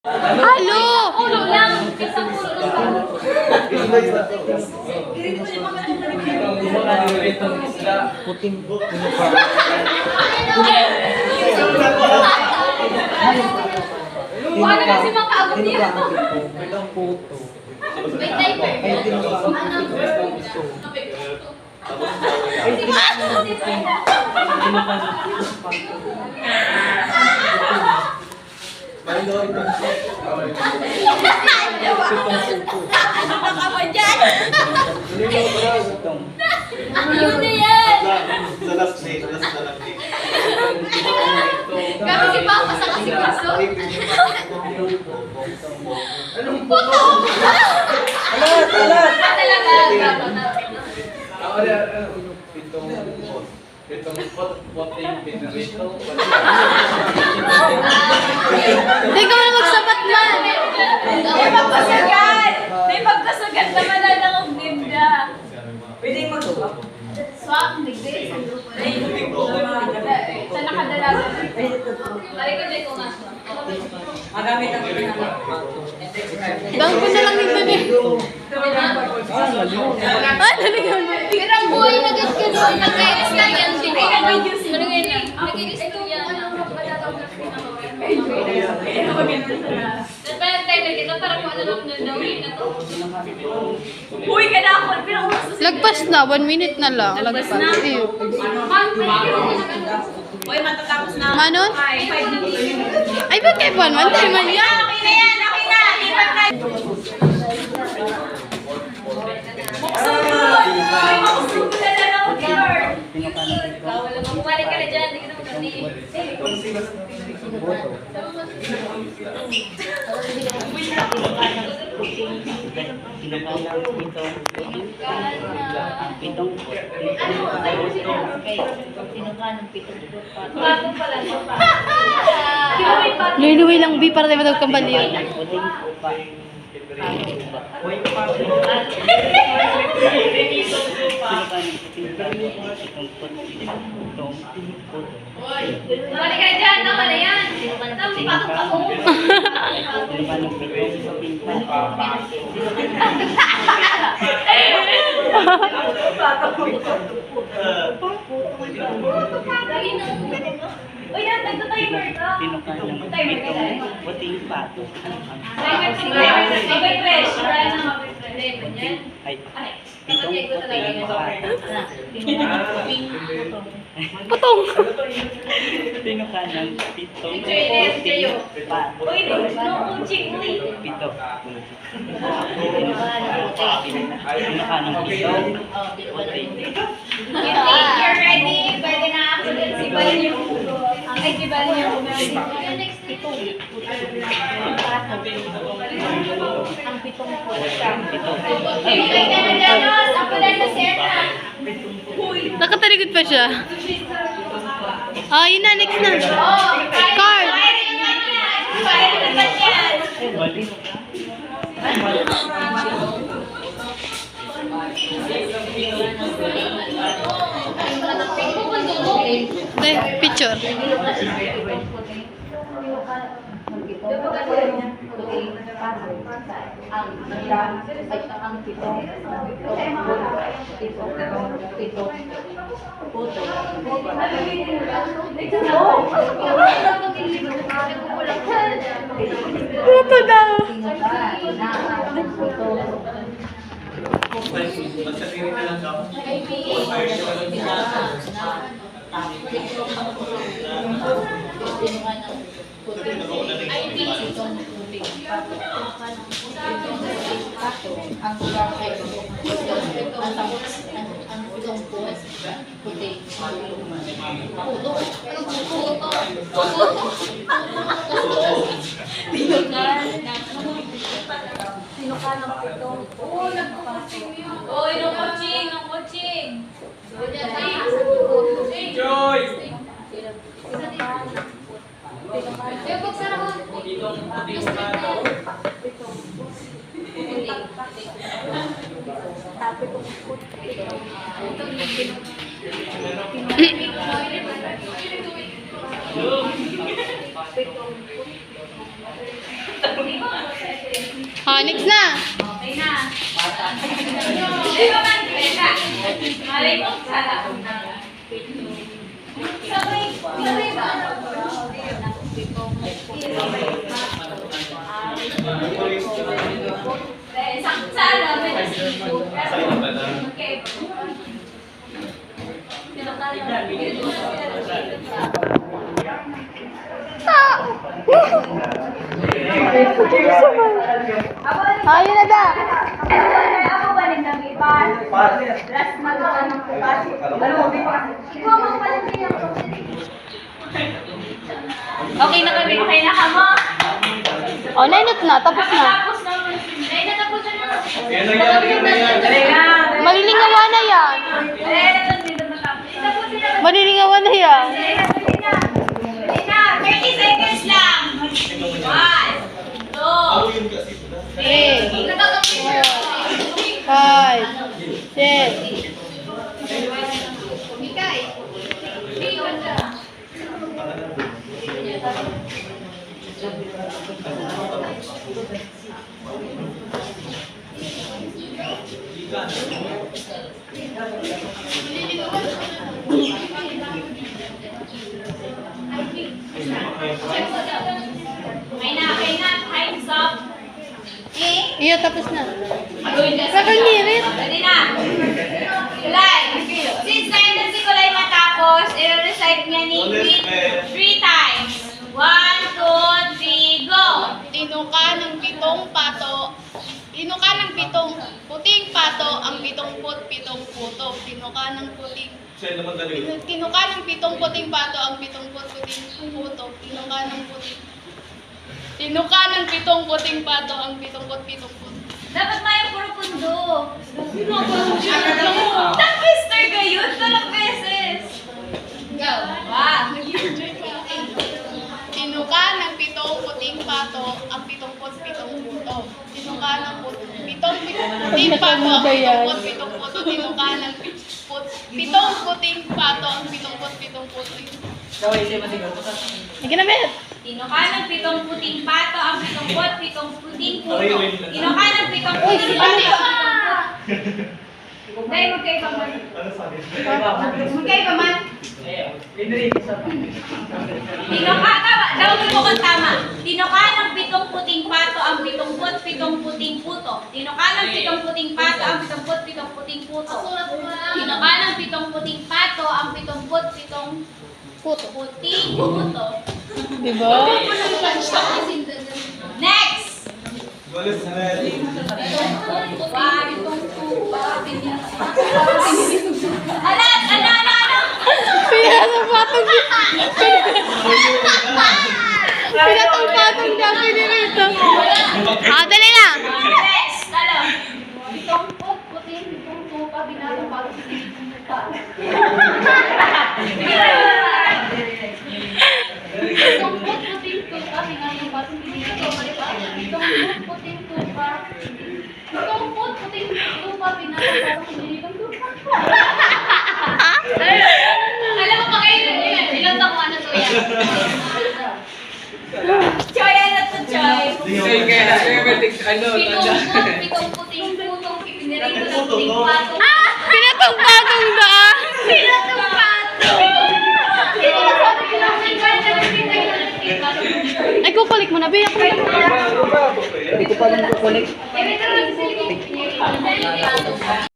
Halo! Ulo lang! Isang ulo lang. Puting Paano kasi makaabot niya? puto. May timer. Ay, tinukang puto. Ay, Ano ba dyan? Yun na yan! Sa last day. Kami si Papa sa kasikaso. Anong Puto! alat! Talaga, gabo na. Itong poting pinarito. Hindi ka na magsabat man! May pagkasagan! May pagkasagan naman na ng Ogninda. Pwedeng mag-swap. Swap, nagdate sa grupo. Sa nakadalasan. Pare ko dito nga swap. Magamit ang pinaka. Bang ko na lang dito eh. Ah, naligaw na. Pero ang buhay na gets ka doon. Nag-iris na yan. Nag-iris na yan. Pero timer kita para kung ano lang nanawin na to. Uy, ka na ako. Pero Lagpas na, 1 minute na lang. Lagpas. Iyo. Uy, matatapos na. Manon? 5 minutes. Ay, ba't kayo man? Mantay man yan. Okay na yan. Okay na. Lipat na. Makusog na lang ako, Lord. Wala mo. Bumalik ka na dyan. Hindi ka na magkandi. Bago pala. Luwi-luwi lang, B, para tayo matawag kang baliw. Bumalik ka na dyan. Tama na yan. Tama, patong-patong. Lagi na. Uy, nagta-timer ka. Timer ka dahil. Timer si Mabay-fresh. Wala na mabay-fresh. Ganyan. Ay, okay ko talaga yan. Putong! Enjoy kayo. Uy, no coaching. Uy. You're ready. Pwede na ako din si Balyo. Ay, si Balyo. Next ito. Ang pitong po. Bigay ka na dyan, Nos. Ako lang na Serna. Nakatalikod pa siya. Ah, yun na, next na. Oh, Card. Fire naman yan. Fire naman yan. Hindi, picture. Puto daw. Magkatiri na lang ka. Uy, no coaching, no coaching. Joy! Yung pagsara mo. Next na. Okay na. Di ba man, teka. Malay mo, sarap. Sabay ba? Saan namin na seafood? Okay. Ayun na da. Ako ba rin ng iba? Last magawa ng bukas. Ikaw mo pa rin niya. Okay na kami. Okay na ka mo? Oh, nainot na. Tapos na. Tapos naman. Ay, natapos na naman. Yan nangyari na yan. Malilingawan na yan. Malilingawan na yan. 30 seconds lang. 1, 2, 3, 5, Okay na. Time's up. Iyo, tapos na. Nakangirit. Ready na. Kulay. Since time na si Kulay matapos, i-recite niya ni Queen 3 times. 1, 2, 3, go! Tinuka ng pitong pato. Tinuka ng pitong puting pato ang 77 puto. Tinuka ng puting Siya naman dali. Tinuka ng pitong puting pato ang 70 puting puto. Tinuka ng puting Tinuka ng pitong puting pato ang 77 puto. Dapat may puro pundo. Tag-mister ka yun? Talang beses. Go. Wow. Tinuka ng pitong puting pato ang 77 puto. Tinuka ng pitong puting pato ang 77 puto. Tinuka ng pitong puting pato ang 77 puto. Kaway siya masigaw. Sige na, Bet. Tinuka ng 7 puting pato ang 77 puting puto. Tinuka ng 7 puting pato ang 70. Dahil magkaiba man. Magkaiba man. Tinuka, tama. Daw mo kung tama. Tinuka ng 7 puting pato ang 77 puting puto. Tinuka ng 7 puting pato ang 77 puting puto. Tinuka ng 7 puting pato ang 77 Puto. puting puto. Diba? Next! Walis na rin. Ala! Pinatong-patong Pinatong-patong niya pinirito. Dali na. Next! Talo. Itong puting tupa, binatong-patong tupa. Itong puting tupa, binatong-patong tupa. Itong puting tupa. Itong puting tupa, binatong-patong tupa. Alam mo pa kayo yun. Ilang taon na to yan? Choy, ano to, Choy? Sige, kaya ano, tanda. Pitong puting putong pinirito ng puting pato. Pinatong-patong ba? Pinatong pato! Ay, kukulik mo na, Bea. Hindi ko pa lang kukulik. Eh, may tanong sila.